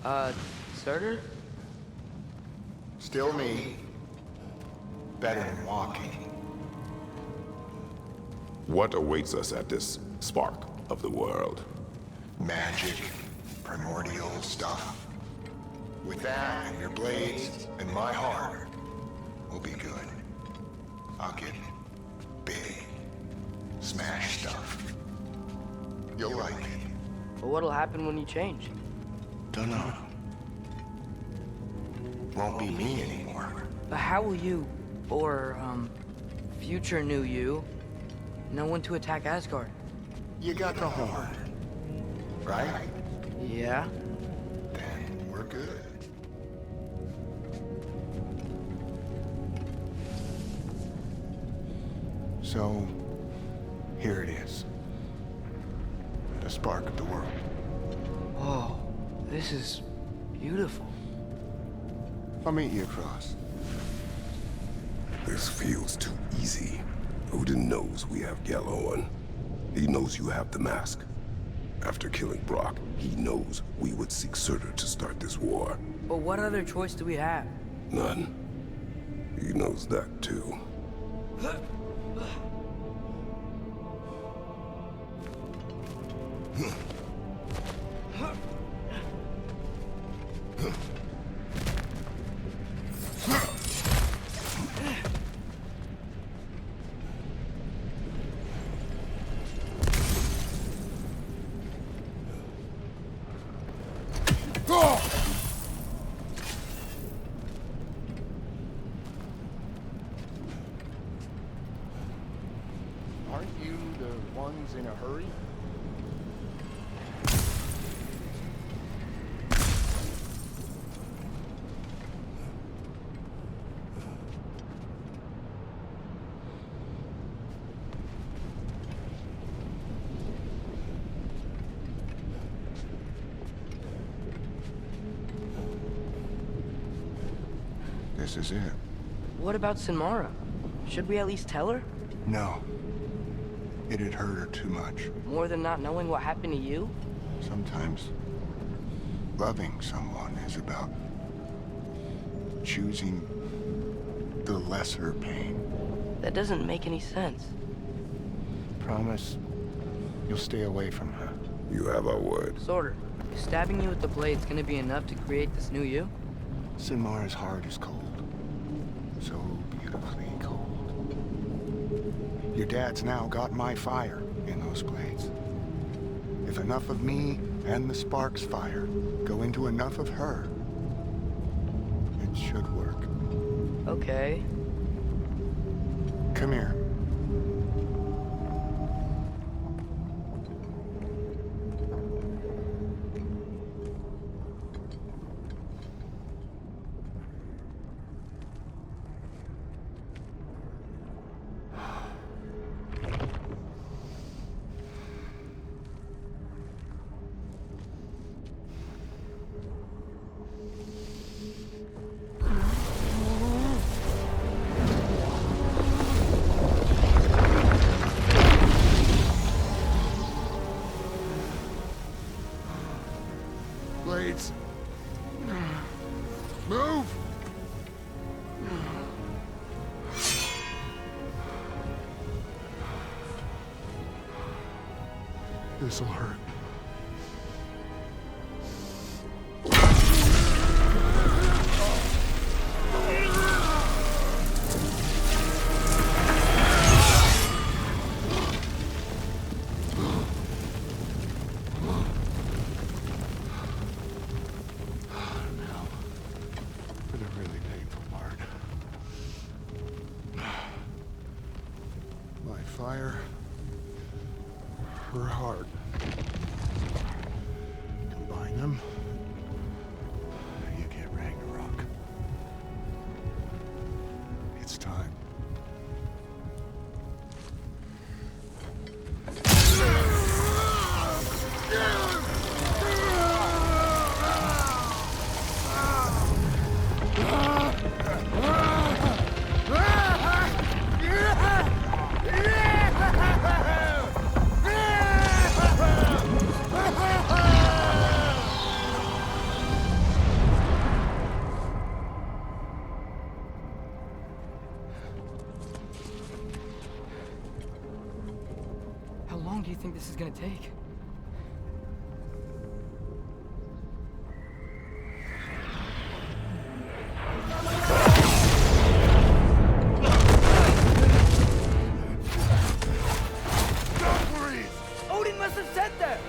Surtr? Still me. Better than walking. What awaits us at this spark of the world? Magic, primordial stuff. With that and your blades and my heart, we'll be good. I'll get big. Smash stuff. You'll like it. But what'll happen when you change? Dunno. Won't be me anymore. But how will you, or, future new you, know when to attack Asgard? You got the horn, right? Yeah? Then we're good. So, here it is. The spark of the world. Whoa, this is beautiful. I'll meet you across. This feels too easy. Odin knows we have Gjallarhorn. He knows you have the mask. After killing Brock, he knows we would seek Surtr to start this war. But what other choice do we have? None. He knows that too. Aren't you the ones in a hurry? This is it. What about Sinmara? Should we at least tell her? No. It'd hurt her too much. More than not knowing what happened to you? Sometimes loving someone is about choosing the lesser pain. That doesn't make any sense. Promise you'll stay away from her. You have our word. Surtr, is stabbing you with the blade's gonna be enough to create this new you? Sinmara's heart is cold. So beautifully cold. Your dad's now got my fire in those blades. If enough of me and the spark's fire go into enough of her, it should work. Okay. Come here. Blades. Move! This'll hurt. Fire, her heart. Combine them, you get Ragnarok. It's time. do you think this is gonna take? Odin must have said that!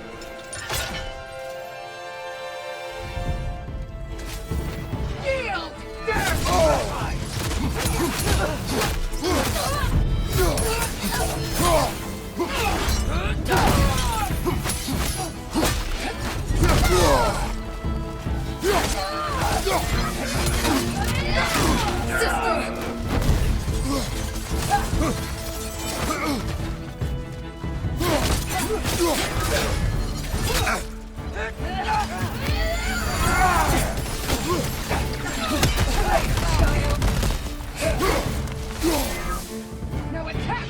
Yield! Now attack!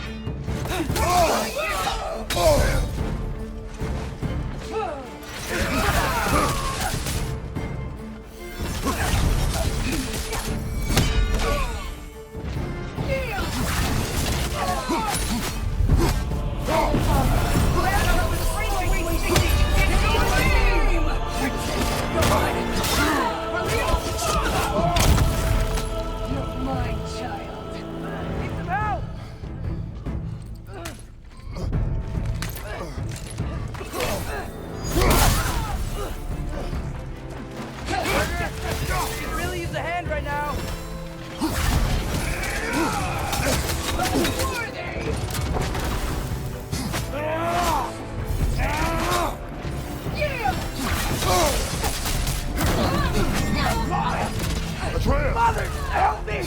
Atreus! Mother, help me!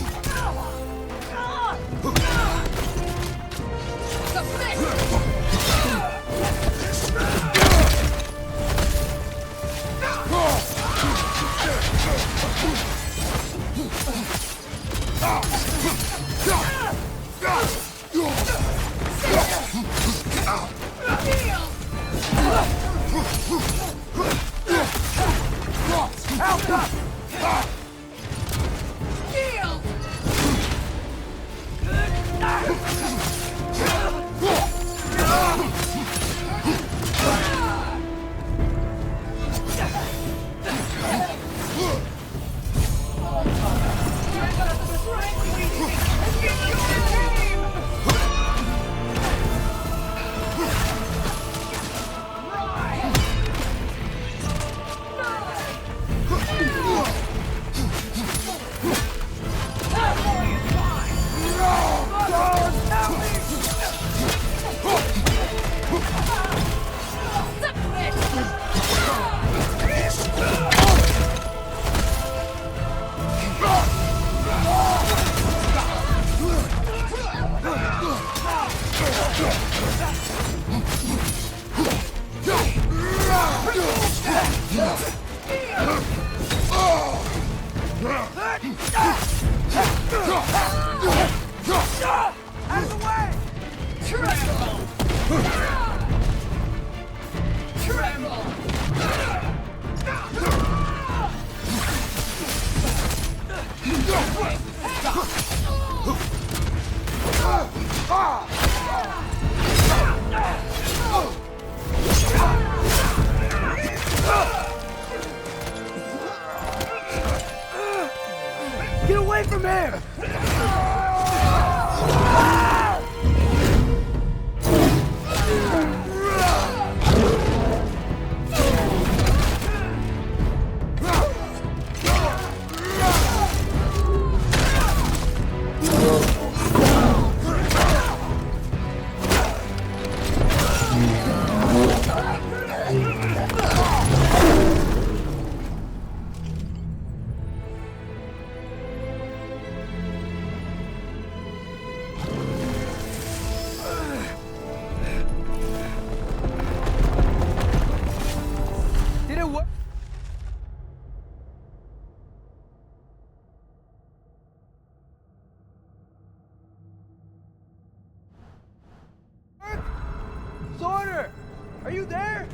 Help us! Out of the way! Tremble! Tremble! Get away from him! Surtr! Are you there?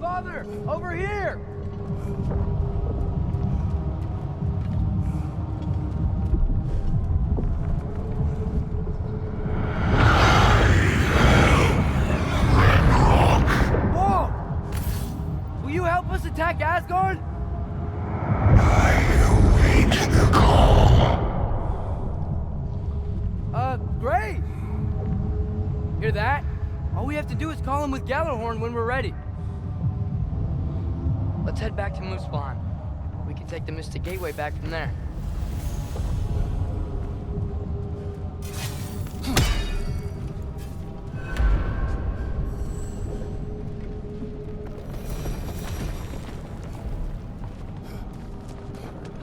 Father! Over here! Asgard? I await the call. Great! Hear that? All we have to do is call him with Gjallarhorn when we're ready. Let's head back to Muspelheim. We can take the Mystic Gateway back from there.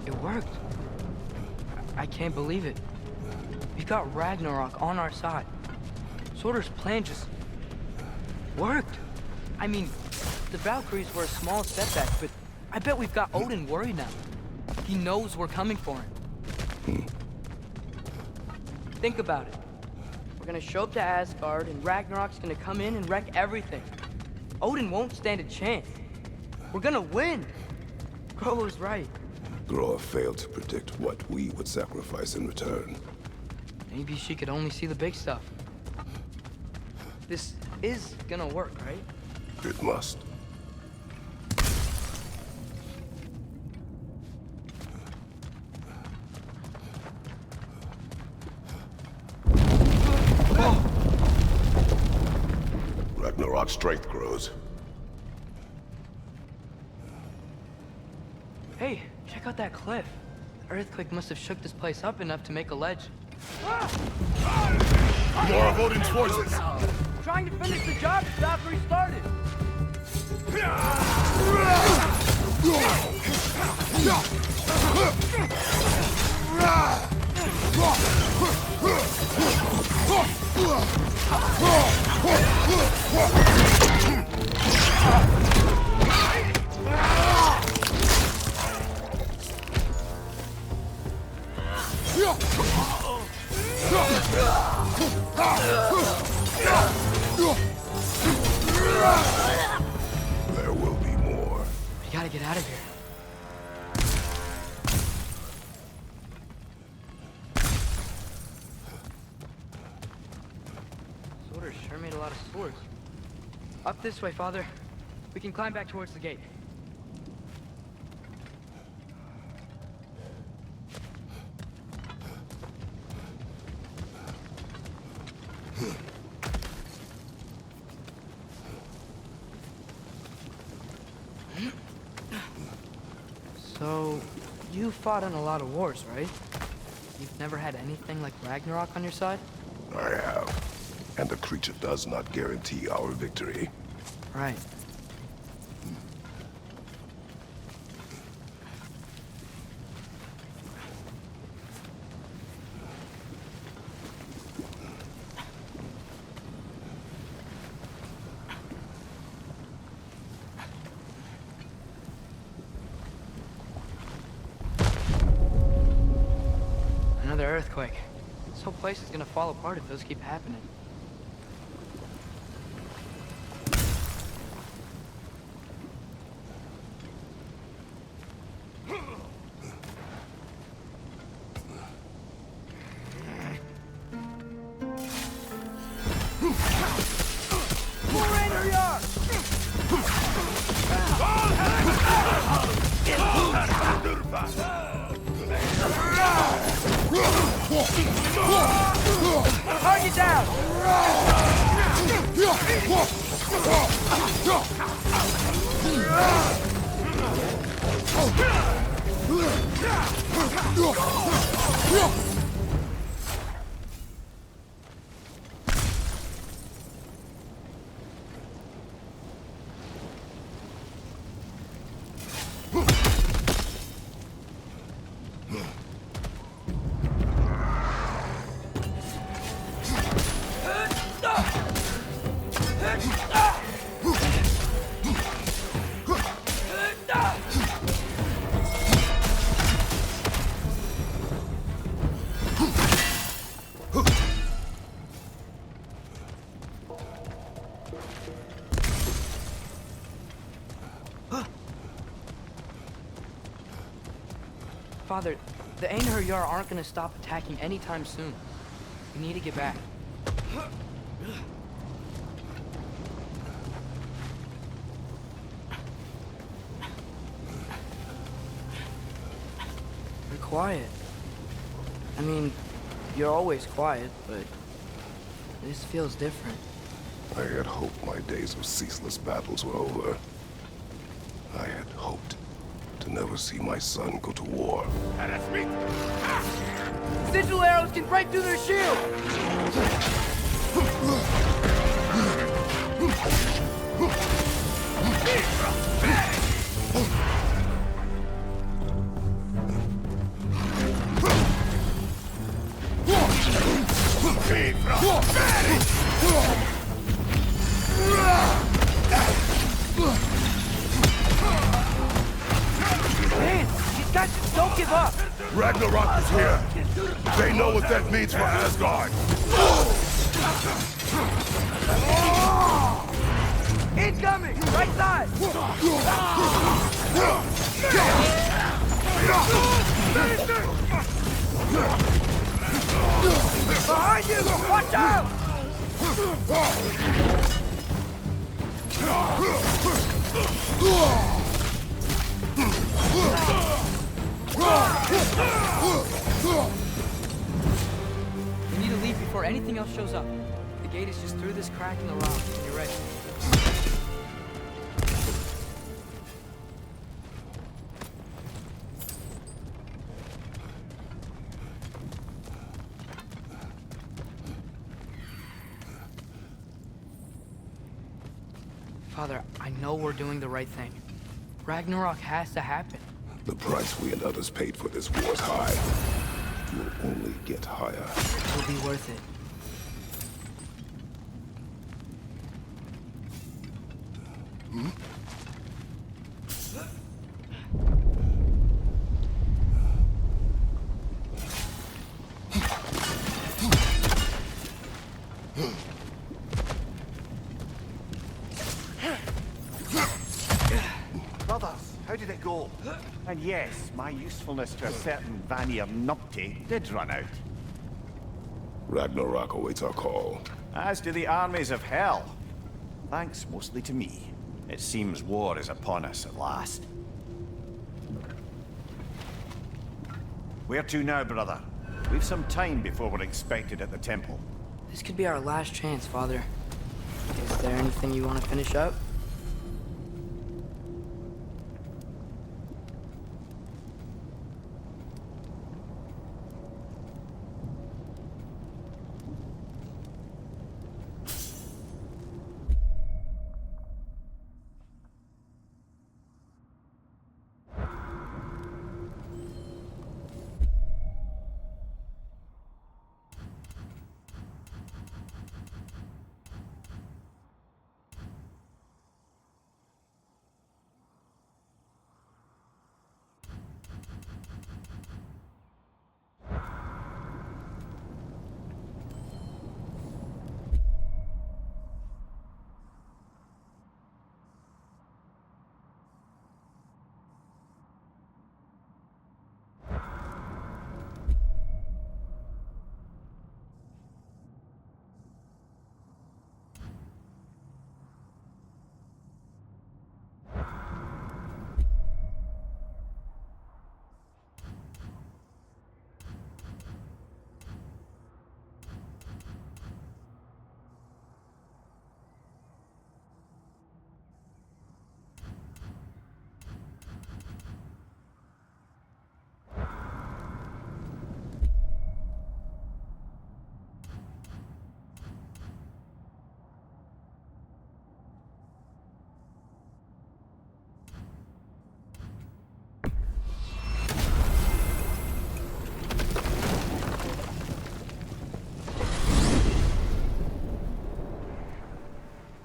It worked. I can't believe it. We've got Ragnarok on our side. Surtr's plan just worked. I mean, the Valkyries were a small setback, but I bet we've got Odin worried now. He knows we're coming for him. Think about it. We're gonna show up to Asgard, and Ragnarok's gonna come in and wreck everything. Odin won't stand a chance. We're gonna win. Groa was right. Groa failed to predict what we would sacrifice in return. Maybe she could only see the big stuff. This is gonna work, right? It must. Ragnarok's strength grows. Hey, check out that cliff. The earthquake must have shook this place up enough to make a ledge. More of Odin's forces! Trying to finish the job that Valkyrie started. There will be more. We gotta get out of here. Surtr sure made a lot of swords. Up this way, Father. We can climb back towards the gate. So, you fought in a lot of wars, right? You've never had anything like Ragnarok on your side? I have. And the creature does not guarantee our victory. Right. Another earthquake. This whole place is gonna fall apart if those keep happening. Target down! Father, the Einherjar aren't gonna stop attacking anytime soon. We need to get back. quiet. I mean, you're always quiet, but this feels different. I had hoped my days of ceaseless battles were over. I had hoped to never see my son go to war. Sigil arrows can break through their shield! Man, these guys just don't give up! Ragnarok is here! They know what that means for Asgard! Incoming! Right side! Behind you! Watch out! We need to leave before anything else shows up. The gate is just through this crack in the rock. You're ready. Father, I know we're doing the right thing. Ragnarok has to happen. The price we and others paid for this war is high. It will only get higher. It'll be worth it. Brothers, how did it go? And yes, my usefulness to a certain Vanir numpty did run out. Ragnarok awaits our call. As do the armies of hell. Thanks mostly to me. It seems war is upon us at last. Where to now, brother? We've some time before we're expected at the temple. This could be our last chance, Father. Is there anything you want to finish up?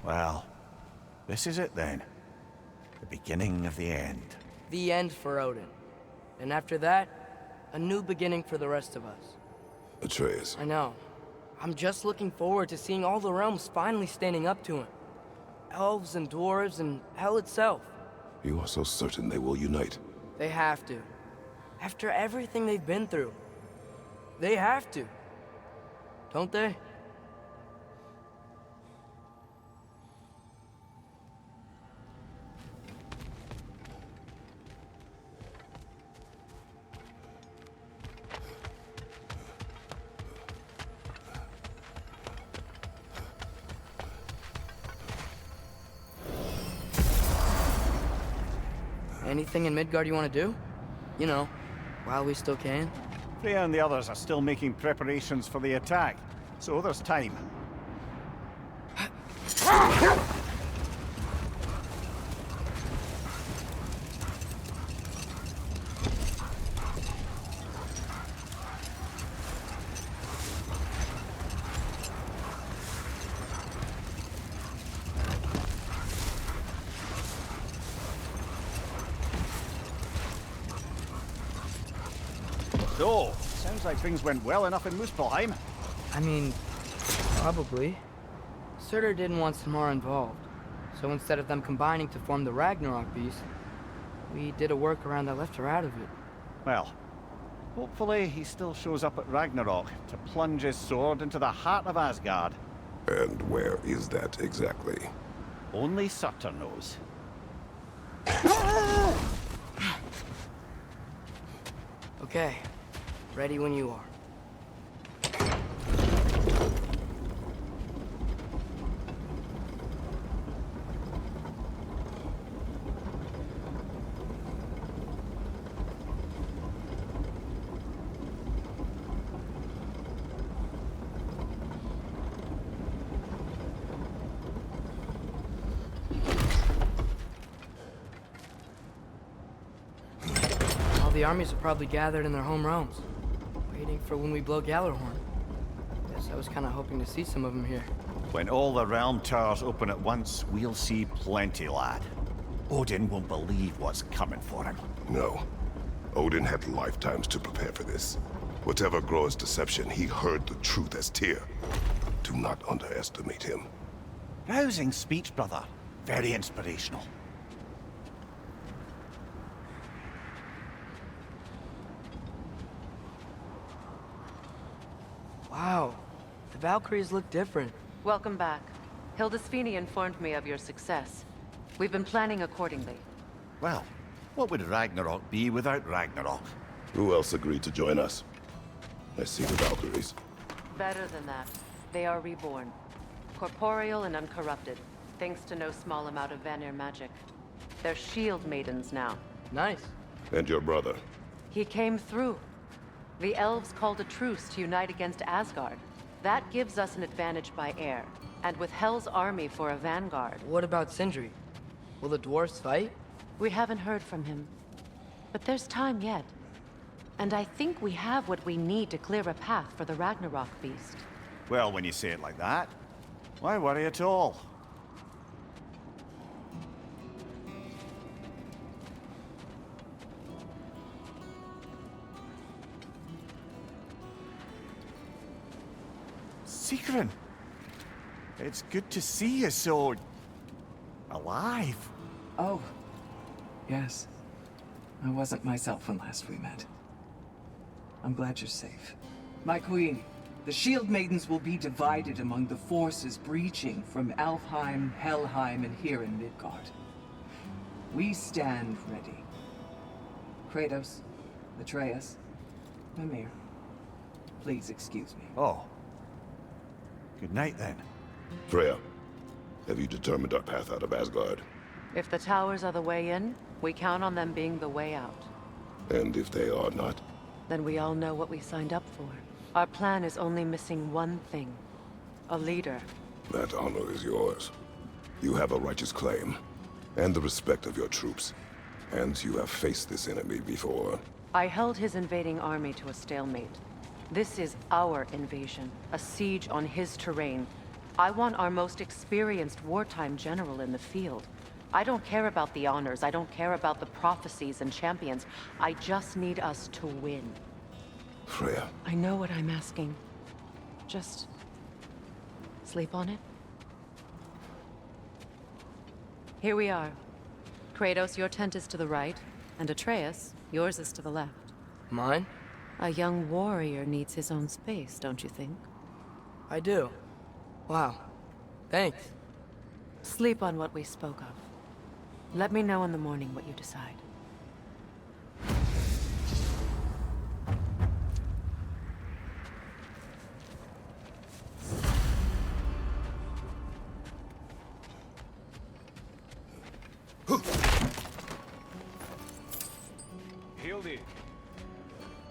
Well, this is it then. The beginning of the end. The end for Odin. And after that, a new beginning for the rest of us. Atreus, I know. I'm just looking forward to seeing all the realms finally standing up to him. Elves and dwarves and hell itself. you are so certain they will unite. They have to. After everything they've been through. They have to. Don't they? Anything in Midgard you want to do? You know, while we still can. Freya and the others are still making preparations for the attack, so there's time. So, sounds like things went well enough in Muspelheim. I mean, probably. Surtr didn't want some more involved. So instead of them combining to form the Ragnarok beast, we did a workaround that left her out of it. Well, hopefully he still shows up at Ragnarok to plunge his sword into the heart of Asgard. And where is that exactly? Only Surtr knows. Okay, ready when you are. The armies are probably gathered in their home realms, waiting for when we blow Gjallarhorn. Guess I was kind of hoping to see some of them here. When all the realm towers open at once, we'll see plenty, lad. Odin won't believe what's coming for him. No. Odin had lifetimes to prepare for this. Whatever Groa's deception, he heard the truth as Tyr. Do not underestimate him. Rousing speech, brother. Very inspirational. Wow, the Valkyries look different. Welcome back. Hildisvini informed me of your success. We've been planning accordingly. Well, what would Ragnarok be without Ragnarok? Who else agreed to join us? I see the Valkyries. Better than that. They are reborn. Corporeal and uncorrupted, thanks to no small amount of Vanir magic. They're shield maidens now. Nice. And your brother? He came through. The elves called a truce to unite against Asgard. That gives us an advantage by air. And with Hel's army for a vanguard. What about Sindri? Will the dwarves fight? We haven't heard from him. But there's time yet. And I think we have what we need to clear a path for the Ragnarok beast. Well, when you say it like that, why worry at all? Sigrun, it's good to see you so... alive. Oh, yes. I wasn't myself when last we met. I'm glad you're safe. My queen, the Shield Maidens will be divided among the forces breaching from Alfheim, Helheim, and here in Midgard. We stand ready. Kratos, Atreus, Mimir, please excuse me. Oh. Good night, then. Freya, have you determined our path out of Asgard? If the towers are the way in, we count on them being the way out. And if they are not? Then we all know what we signed up for. Our plan is only missing one thing. A leader. That honor is yours. You have a righteous claim, and the respect of your troops. And you have faced this enemy before. I held his invading army to a stalemate. This is our invasion, a siege on his terrain. I want our most experienced wartime general in the field. I don't care about the honors, I don't care about the prophecies and champions. I just need us to win. Freya. I know what I'm asking. Just... sleep on it? Here we are. Kratos, your tent is to the right, and Atreus, yours is to the left. Mine? A young warrior needs his own space, don't you think? I do. Wow. Thanks. Sleep on what we spoke of. Let me know in the morning what you decide.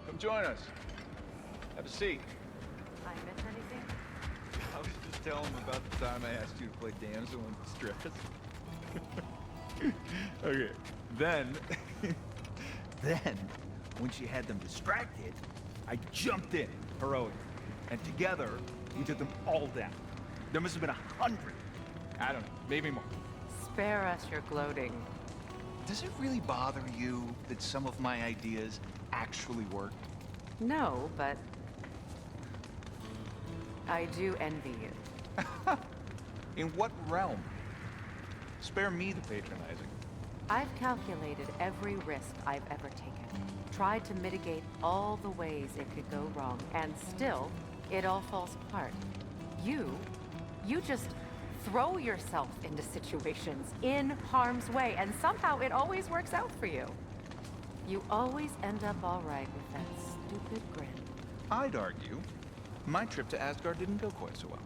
Come join us. Have a seat. I miss anything? I was just telling him about the time I asked you to play damsel in distress. Okay, then, when she had them distracted, I jumped in, heroically, and together, we took them all down. There must have been 100. I don't know, maybe more. Spare us your gloating. Does it really bother you that some of my ideas actually work? No, but I do envy you. In what realm? Spare me the patronizing. I've calculated every risk I've ever taken. Tried to mitigate all the ways it could go wrong, and still, it all falls apart. You just throw yourself into situations in harm's way, and somehow it always works out for you. You always end up all right with that stupid grin. I'd argue my trip to Asgard didn't go quite so well.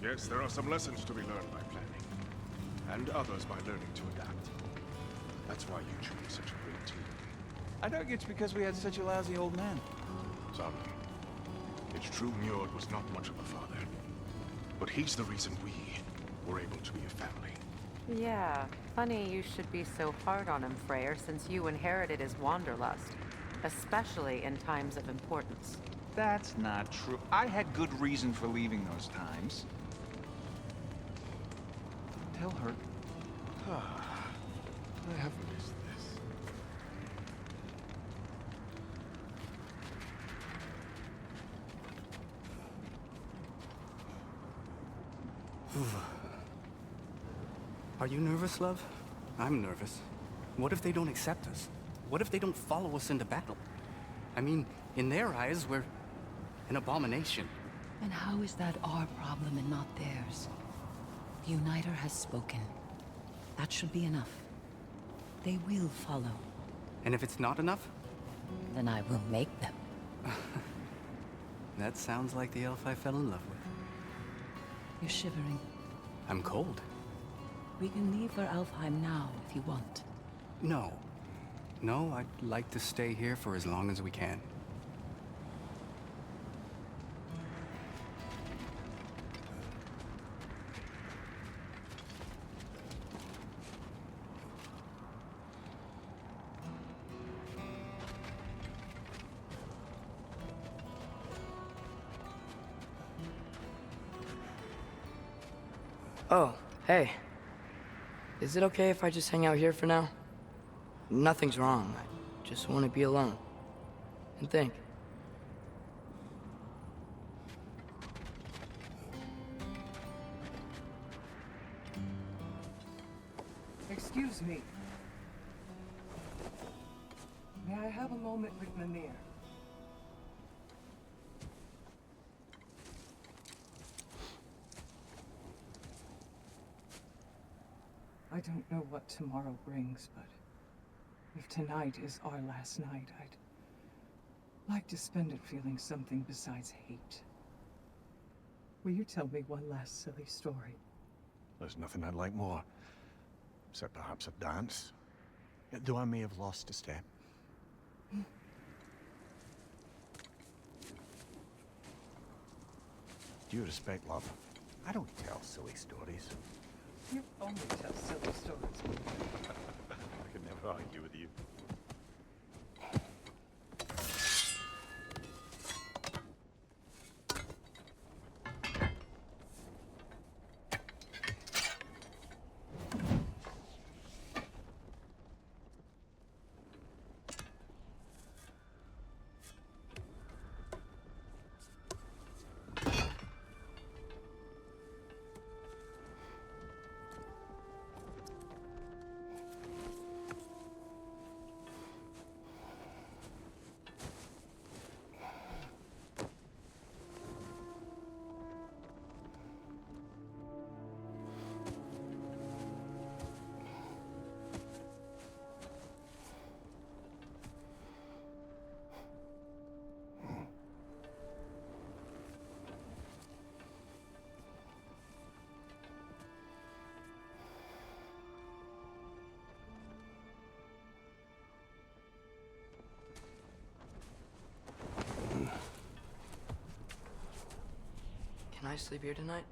Yes, there are some lessons to be learned by planning, and others by learning to adapt. That's why you two are such a great team. I'd argue it's because we had such a lousy old man. Some. It's true Njord was not much of a father, but he's the reason we were able to be a family. Yeah, funny you should be so hard on him, Freyr, since you inherited his wanderlust. Especially in times of importance. That's not true. I had good reason for leaving those times. Tell her. I have missed this. Are you nervous, love? I'm nervous. What if they don't accept us? What if they don't follow us into battle? I mean, in their eyes, we're an abomination. And how is that our problem and not theirs? The Uniter has spoken. That should be enough. They will follow. And if it's not enough? Then I will make them. That sounds like the elf I fell in love with. You're shivering. I'm cold. We can leave for Alfheim now if you want. No. No, I'd like to stay here for as long as we can. Oh, hey. Is it okay if I just hang out here for now? Nothing's wrong. I just want to be alone. And think. Excuse me. May I have a moment with Mimir? I don't know what tomorrow brings, but if tonight is our last night, I'd like to spend it feeling something besides hate. Will you tell me one last silly story? There's nothing I'd like more, except perhaps a dance. Though I may have lost a step. Due respect, love, I don't tell silly stories. You only tell silly stories. I could never argue with you. I sleep here tonight?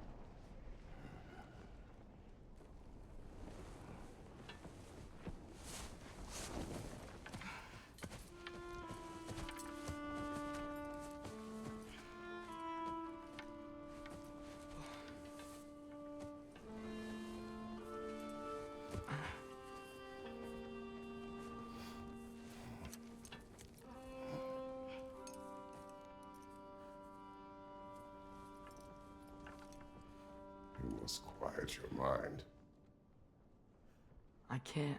You must quiet your mind. I can't.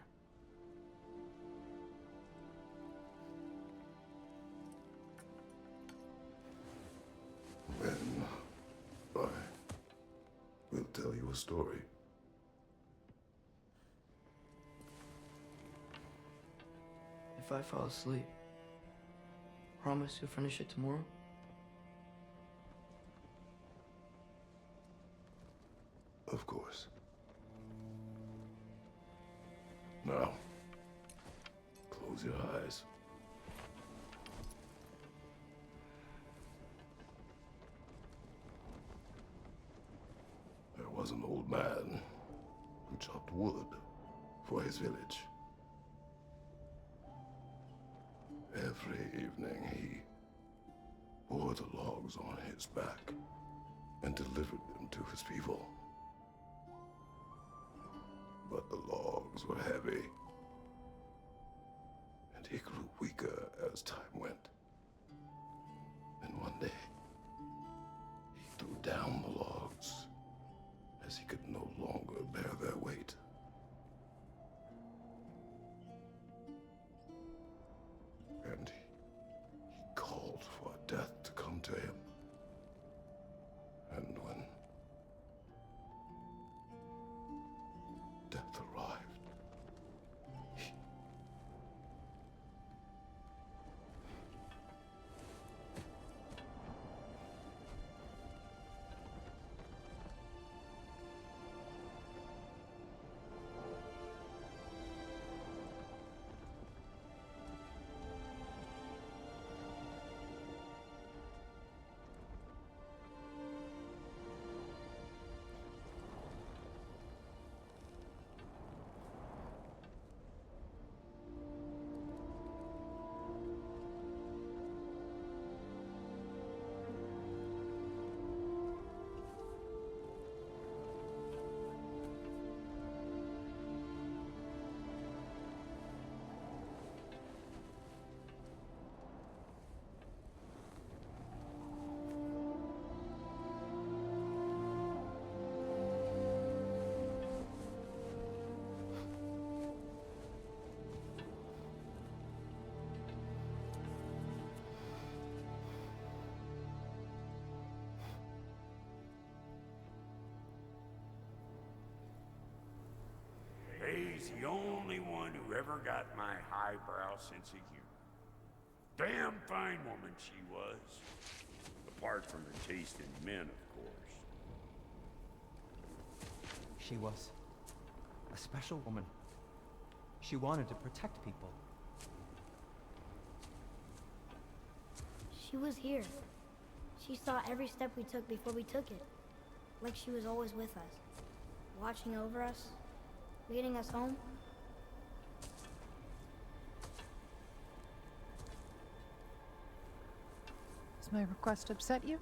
Then I will tell you a story. If I fall asleep, promise you'll finish it tomorrow? Of course. Now, close your eyes. There was an old man who chopped wood for his village. Every evening he bore the logs on his back and delivered them to his people. But the logs were heavy, and he grew weaker as time went. And one day, he threw down the logs as he could no longer bear their weight. And he called for death to come to him. And when death arrived, He's the only one who ever got my highbrow sense of humor. Damn fine woman she was. Apart from her taste in men, of course. She was a special woman. She wanted to protect people. She was here. She saw every step we took before we took it. Like she was always with us. Watching over us. Leading us home. Does my request upset you?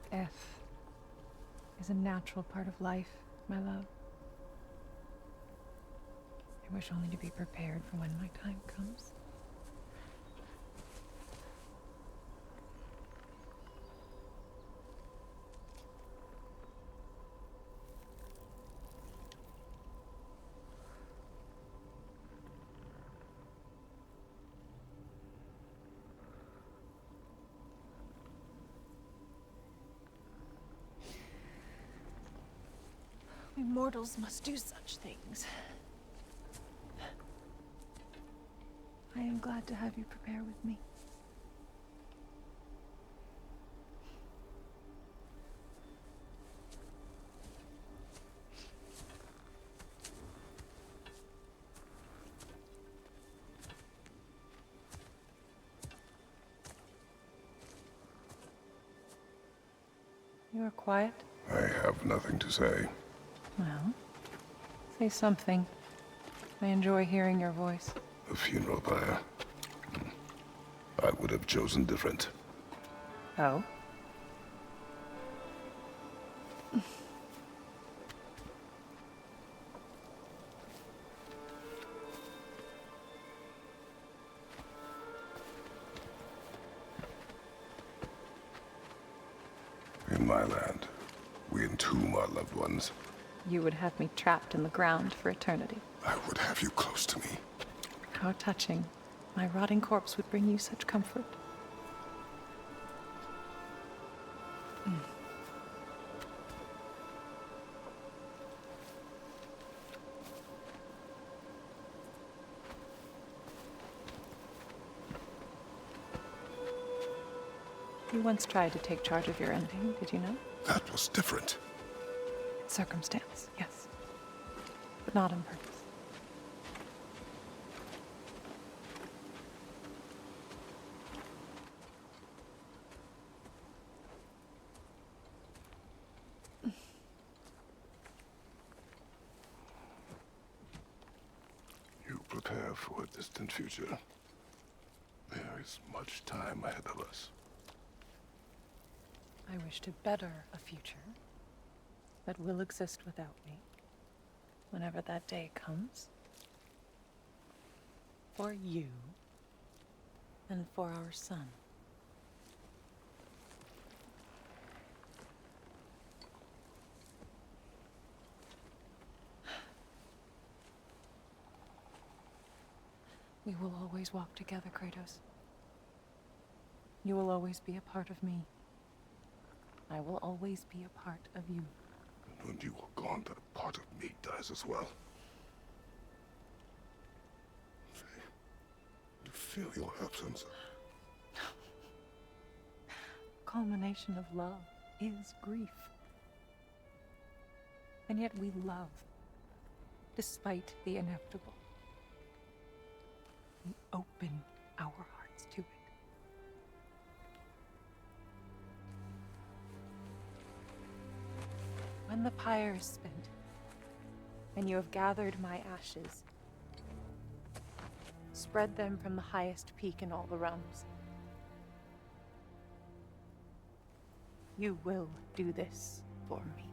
Death is a natural part of life, my love. I wish only to be prepared for when my time comes. We mortals must do such things. I am glad to have you prepare with me. You are quiet? I have nothing to say. Well, say something. I enjoy hearing your voice. A funeral pyre. I would have chosen different. Oh? In my land, we entomb our loved ones. You would have me trapped in the ground for eternity. I would have you close to me. How touching. My rotting corpse would bring you such comfort. You once tried to take charge of your ending, did you know? That was different. Circumstance, yes. But not on purpose. You prepare for a distant future. There is much time ahead of us. I wish to better a future that will exist without me, whenever that day comes. For you, and for our son. We will always walk together, Kratos. You will always be a part of me. I will always be a part of you. And when you are gone, that part of me dies as well. You feel your absence. Culmination of love is grief. And yet we love, despite the inevitable. We open our hearts to it. When the pyre is spent, and you have gathered my ashes, spread them from the highest peak in all the realms. You will do this for me.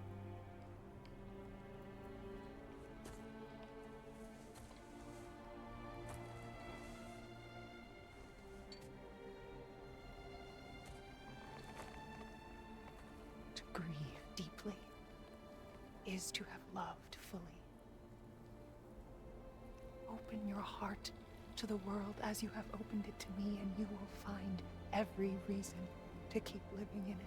To grieve deeply is to have loved fully. Open your heart to the world as you have opened it to me, and you will find every reason to keep living in it.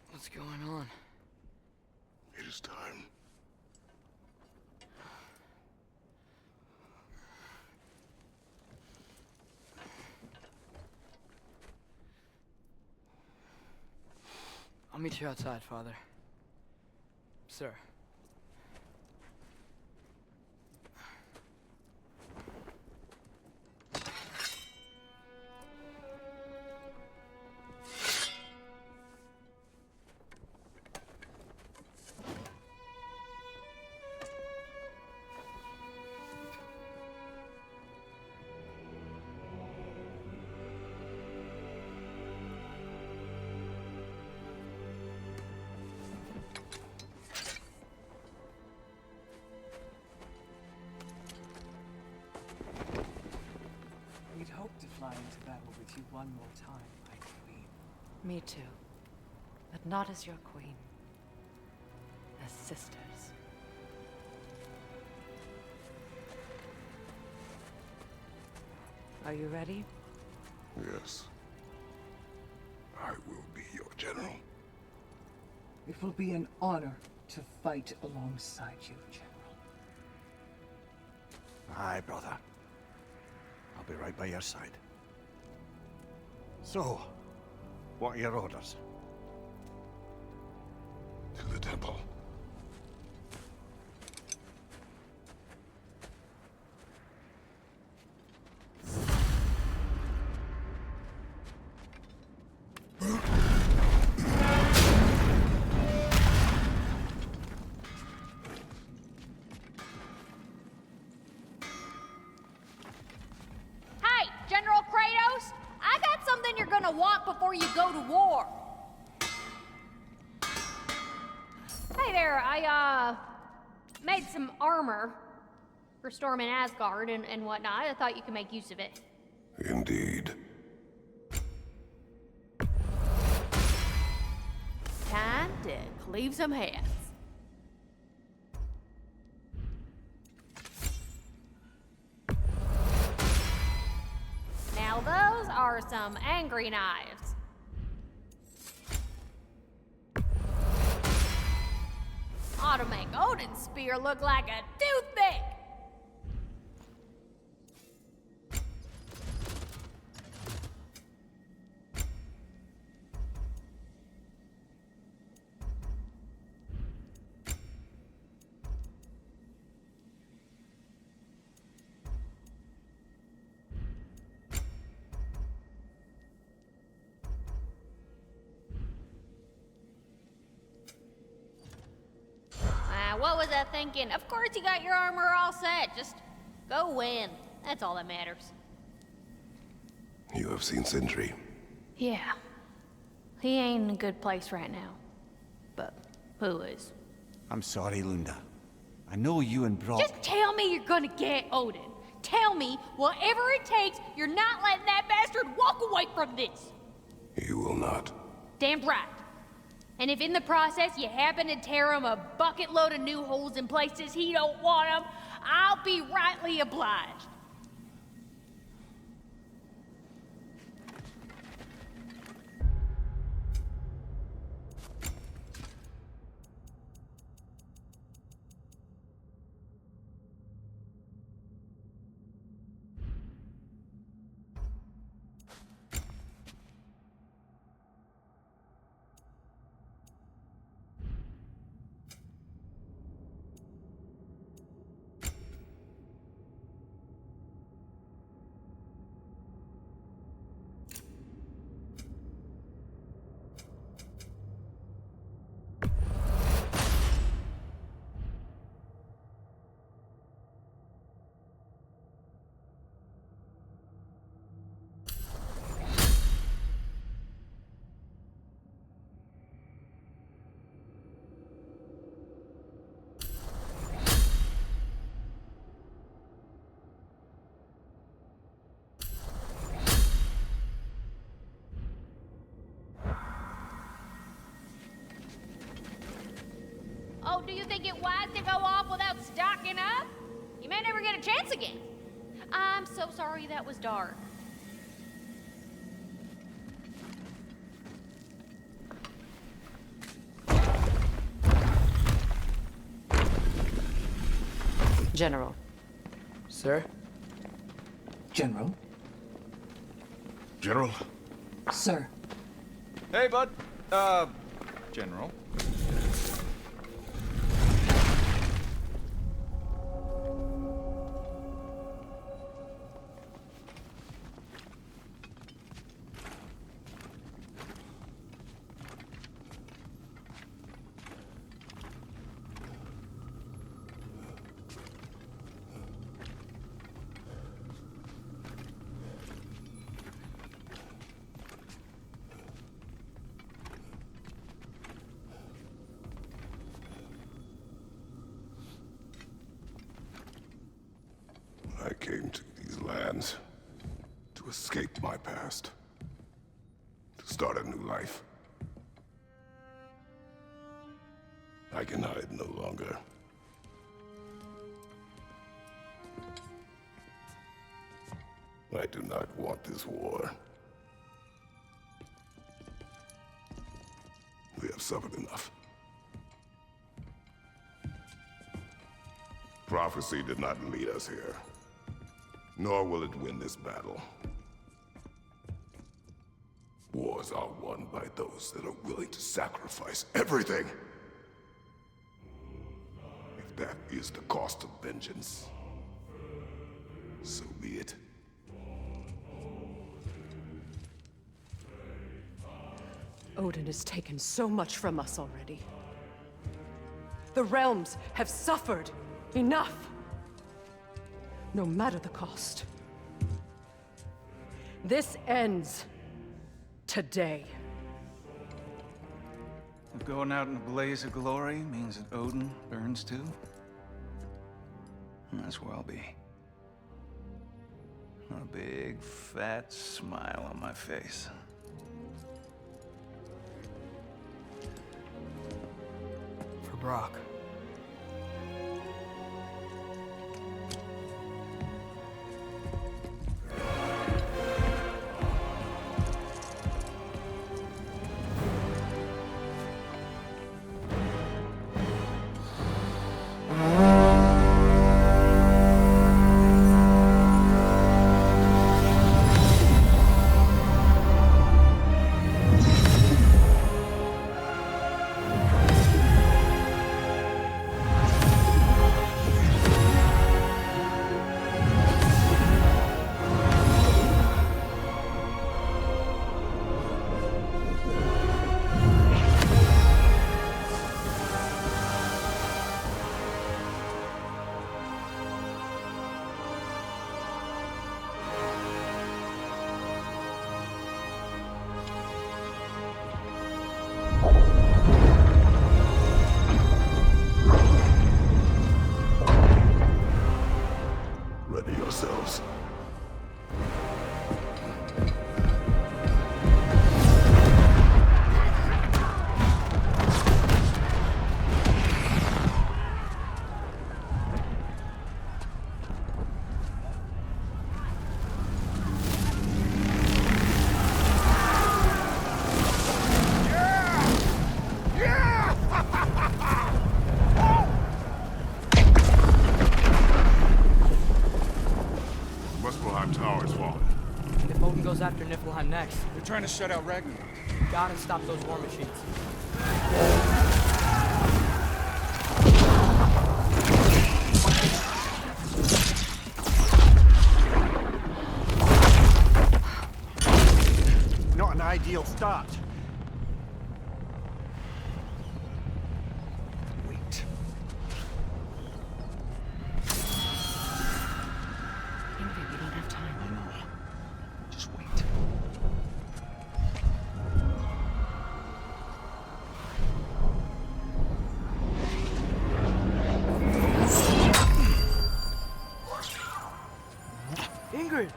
What's going on? It is time. I'll meet you outside, Father. Sir. one more time, my queen. Me too. But not as your queen. As sisters. Are you ready? Yes. I will be your general. It will be an honor to fight alongside you, General. Aye, brother. I'll be right by your side. So, what are your orders? To the temple. Hey, General Kratos! I got something you're gonna want before you go to war. Hey there, I made some armor for storming Asgard and whatnot. I thought you could make use of it. Indeed. Time to cleave some heads. Now those are some angry knives. Ought to make Odin's spear look like a toothpick. What was I thinking? Of course you got your armor all set. Just go win. That's all that matters. You have seen Sindri. Yeah. He ain't in a good place right now. But who is? I'm sorry, Lunda. I know you and Brock... Just tell me you're gonna get Odin. Tell me, whatever it takes, you're not letting that bastard walk away from this. You will not. Damn right. And if in the process you happen to tear him a bucket load of new holes in places he don't want them, I'll be rightly obliged. Oh, do you think it wise to go off without stocking up? You may never get a chance again. I'm so sorry that was dark. General. Sir? General? General? Sir. Hey, bud. General. I came to these lands to escape my past. start a new life. I can hide no longer. I do not want this war. We have suffered enough. Prophecy did not lead us here, nor will it win this battle. Wars are won by those that are willing to sacrifice everything. If that is the cost of vengeance, so be it. Odin has taken so much from us already. The realms have suffered. Enough! No matter the cost. This ends today. If going out in a blaze of glory means that Odin burns too, that's where I'll be. A big, fat smile on my face. For Brock. After Niflheim next. They're trying to shut out Ragnarok. Gotta stop those war machines. Not an ideal start. Wait. Ingrid, we don't have time. I know. Just wait. Ingrid!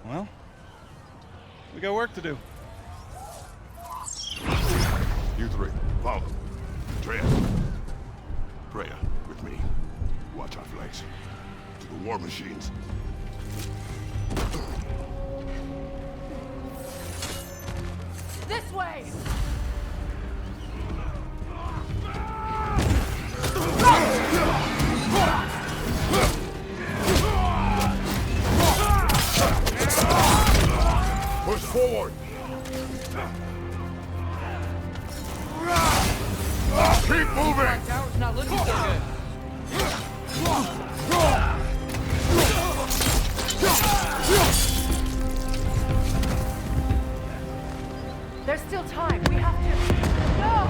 Well, we got work to do. You three, follow. Atreus. Freya, with me. Watch our flanks. To the war machines. This way! Push forward! Keep moving! Tower's not looking so good. There's still time. We have to... No!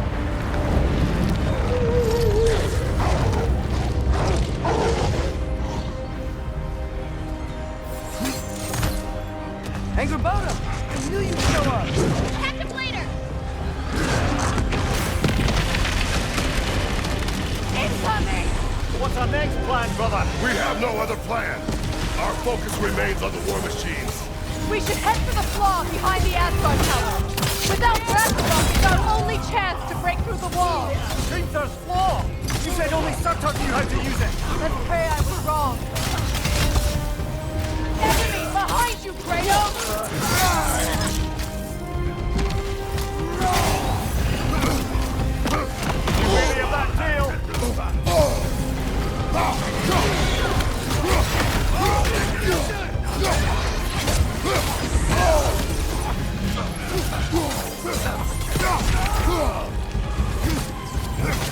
Angerboda! I knew you'd show up! Catch him later! Incoming! What's our next plan, brother? We have no other plan. Our focus remains on the war machines. We should head for the flaw behind the Asgard tower. Without Ragnarok, it's our only chance to break through the wall. Surtr's flaw! You said only Surtr knew how to use it! Let's pray I was wrong. Enemy behind you, Kratos! You really have that tail?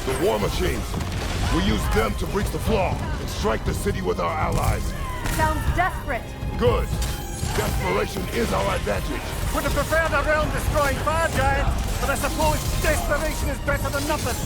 The war machines. We use them to breach the flaw and strike the city with our allies. Sounds desperate. Good. Desperation is our advantage. Would have preferred a realm-destroying fire giant, but I suppose desperation is better than nothing.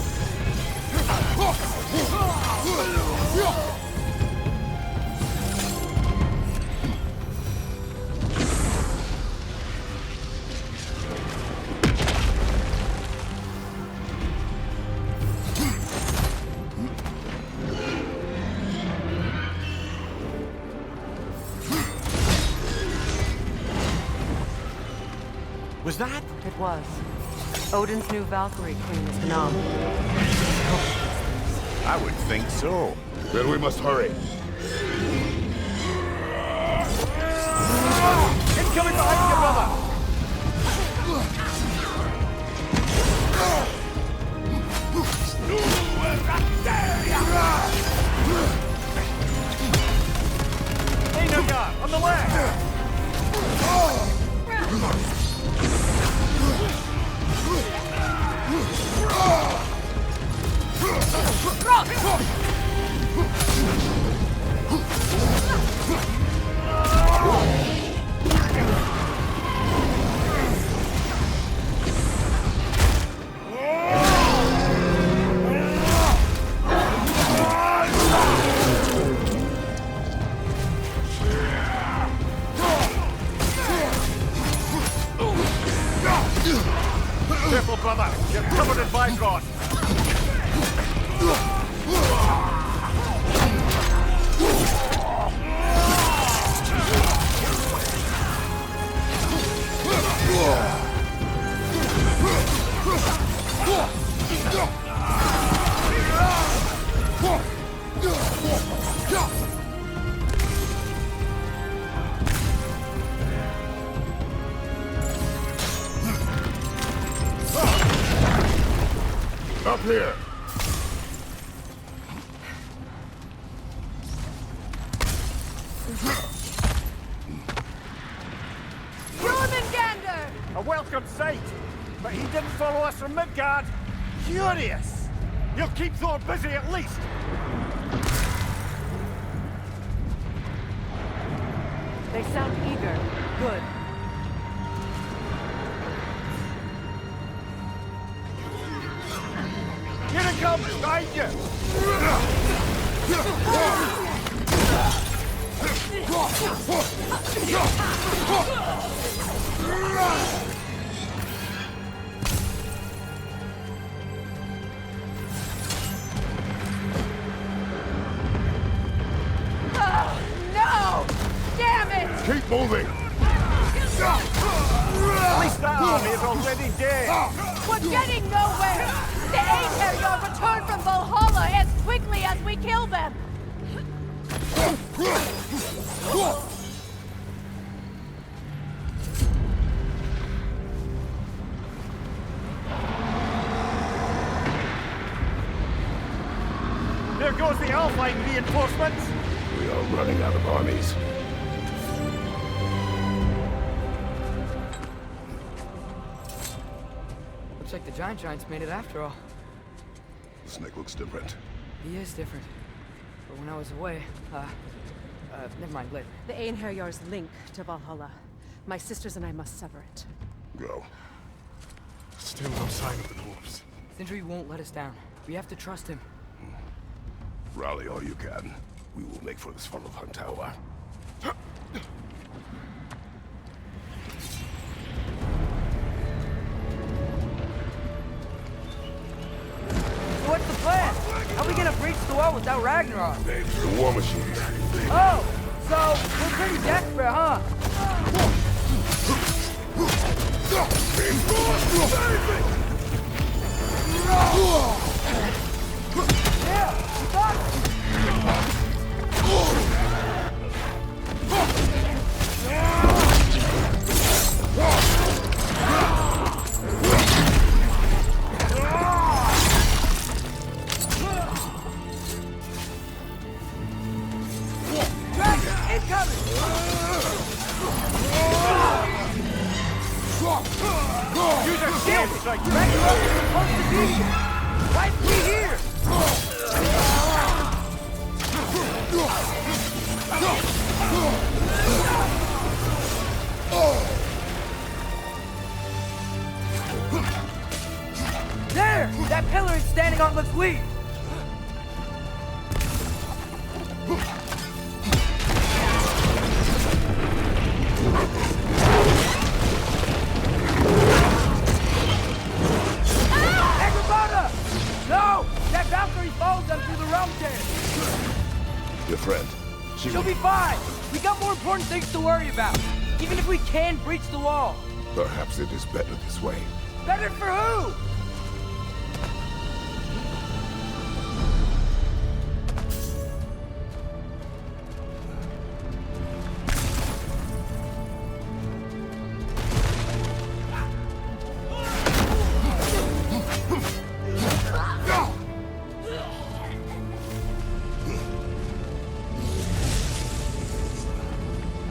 Was that? It was. Odin's new Valkyrie queen is Nam. I would think so. Then we must hurry. Incoming behind you, brother! Midgard, on the left! Careful, brother. You're covered in Midgard. Up here. Jormungandr! A welcome sight, but he didn't follow us from Midgard. Curious. You'll keep Thor busy at least. They sound eager. Good. Here it comes, behind you! Oh, no! Damn it! Keep moving! At least that army is already dead! We're getting nowhere! The Einherjar return from Valhalla as quickly as we kill them! There goes the Alpine reinforcements! We are running out of armies. Looks like the Giants made it after all. The snake looks different. He is different. But when I was away, never mind, later. The Einherjar's link to Valhalla. My sisters and I must sever it. Go. Still no sign of the dwarves. Sindri won't let us down. We have to trust him. Rally all you can. We will make for this Fimbulwinter tower. So what's the plan? How are we gonna breach the wall without Ragnarok? The war machines. Oh! So, we're pretty desperate, huh? Yeah, you got it! Use our shield! Ragnarok is supposed to be here! Why is he here? There! That pillar it's standing on looks weak! No! That Valkyrie follows them through the realm tear! Your friend. She'll be fine! We got more important things to worry about! Even if we can breach the wall! Perhaps it is better this way. Better for who?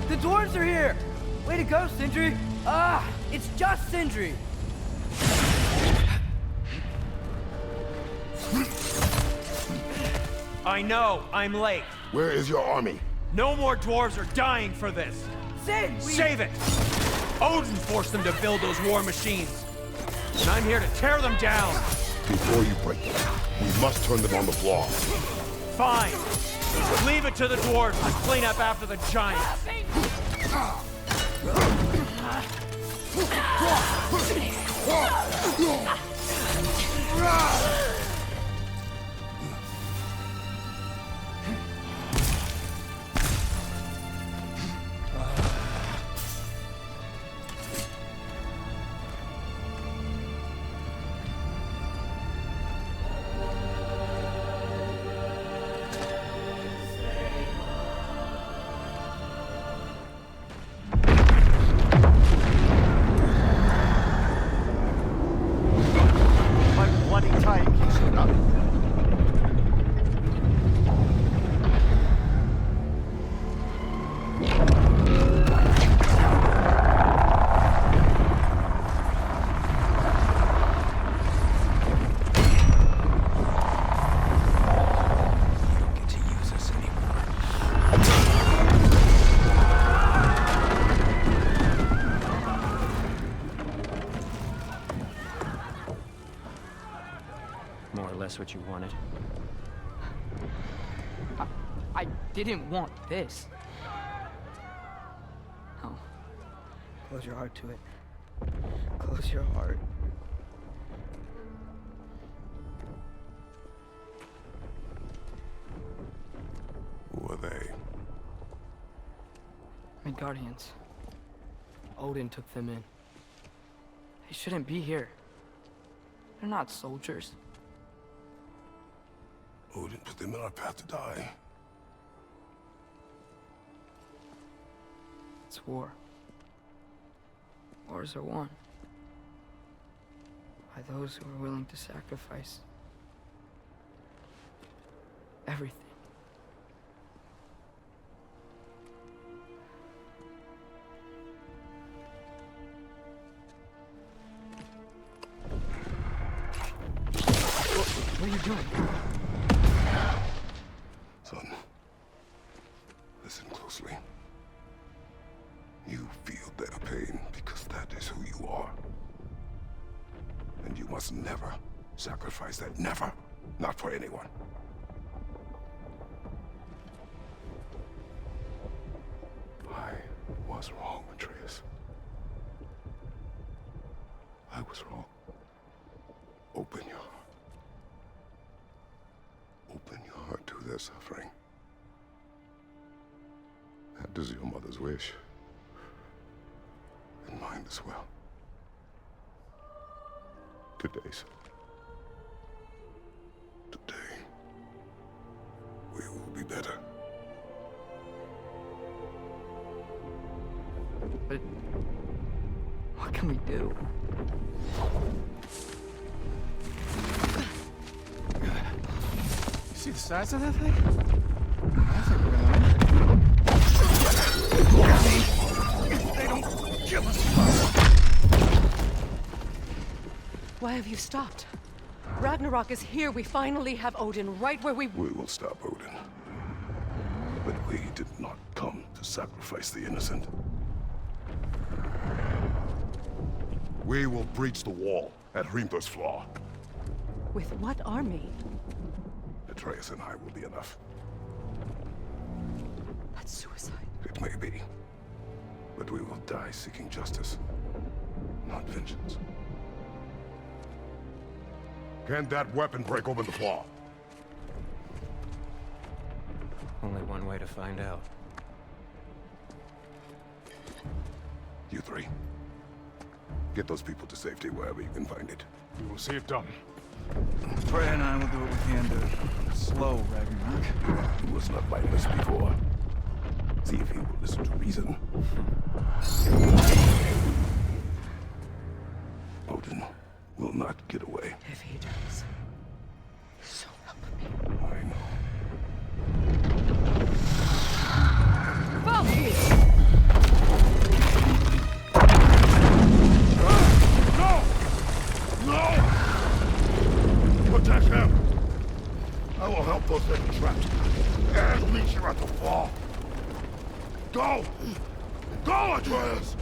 The dwarves are here! Way to go, Sindri! Ah, it's just Sindri! I know, I'm late. Where is your army? No more dwarves are dying for this. Sin! Save it! Odin forced them to build those war machines. And I'm here to tear them down. Before you break them, we must turn them on the floor. Fine. Leave it to the dwarves to clean up after the giants. What you wanted. I didn't want this. Oh. Close your heart to it. Close your heart. Who are they? Midgardians. Odin took them in. They shouldn't be here. They're not soldiers. Odin put them in our path to die. It's war. Wars are won by those who are willing to sacrifice everything. What are you doing? Son, listen closely. You feel their pain because that is who you are. And you must never sacrifice that. Never. Not for anyone. I was wrong, Atreus. I was wrong. Open your heart. Open your heart to their suffering. It is your mother's wish. And mine as well. Today, son. Today, we will be better. But what can we do? You see the size of that thing? I think we're gonna win. If they don't kill us first. Why have you stopped? Ragnarok is here. We finally have Odin right where we will stop Odin. But we did not come to sacrifice the innocent. We will breach the wall at Hrimthur's Flaw. With what army? Atreus and I will be enough. That's suicide. It may be. But we will die seeking justice, not vengeance. Can that weapon break open the flaw? Only one way to find out. You three. Get those people to safety wherever you can find it. We will see it done. Freya and I will do what we can to slow Ragnarok. He was not mindless before. See if he will listen to reason. Odin will not get away. If he does, so help me. I know. No! Protect him! I will help those that are trapped. And meet you at the fall. Go! Go, Atreus!